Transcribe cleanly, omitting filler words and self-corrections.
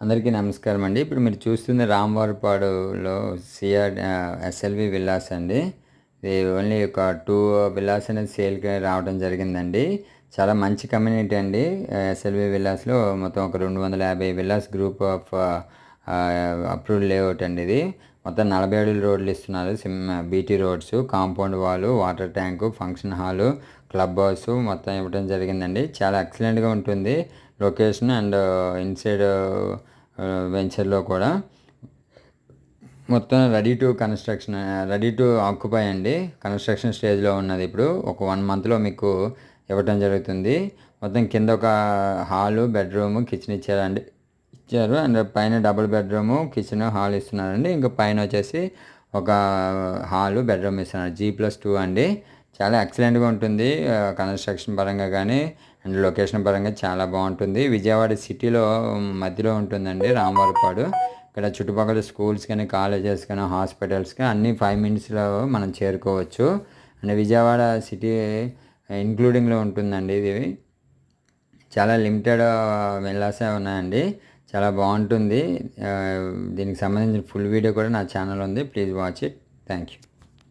అందరికీ నమస్కారం అండి. ఇప్పుడు మీరు చూస్తుంది రామవారపాడులో ఎస్ఎల్వి విల్లాస్ అండి. ఇది ఓన్లీ ఒక 2 విల్లాస్ అనేది సేల్‌కి రావడం జరిగిందండి. చాలా మంచి కమ్యూనిటీ అండి. ఎస్ఎల్వి విల్లాస్‌లో మొత్తం ఒక 250 villas group of approved layout అండి ఇది. మొత్తం 40 అడుగుల రోడ్లు ఇస్తున్నారు. బీటీ రోడ్స్, కాంపౌండ్ వాలు, water tank, function hall, club house మొత్తం ఇవ్వడం జరిగిందండి. చాలా ఎక్సలెంట్‌గా ఉంటుంది లొకేషన్ అండ్ ఇన్సైడ్ వెంచర్లో కూడా మొత్తం రెడీ టు ఆక్యుపై అండి. కన్స్ట్రక్షన్ స్టేజ్లో ఉన్నది. ఇప్పుడు ఒక 1 మంత్లో మీకు ఇవ్వటం జరుగుతుంది. మొత్తం కింద ఒక హాలు, బెడ్రూము, కిచెన్ ఇచ్చారు. అండ్ పైన డబుల్ బెడ్రూము, కిచెన్, హాల్ ఇస్తున్నారండి. ఇంకా పైన వచ్చేసి ఒక హాలు, బెడ్రూమ్ ఇస్తున్నారు. G+2 అండి. చాలా ఎక్సలెంట్గా ఉంటుంది. కన్స్ట్రక్షన్ పరంగా కానీ అండ్ లొకేషన్ పరంగా చాలా బాగుంటుంది. విజయవాడ సిటీలో మధ్యలో ఉంటుందండి రామవారపాడు. ఇక్కడ చుట్టుపక్కల స్కూల్స్ కానీ, కాలేజెస్ కానీ, హాస్పిటల్స్ కానీ అన్నీ 5 మినిట్స్లో మనం చేరుకోవచ్చు. అండ్ విజయవాడ సిటీ ఇంక్లూడింగ్లో ఉంటుందండి ఇది. చాలా లిమిటెడ్ విల్లాసే ఉన్నాయండి. చాలా బాగుంటుంది. దీనికి సంబంధించిన ఫుల్ వీడియో కూడా నా ఛానల్ ఉంది. Please watch it. Thank you.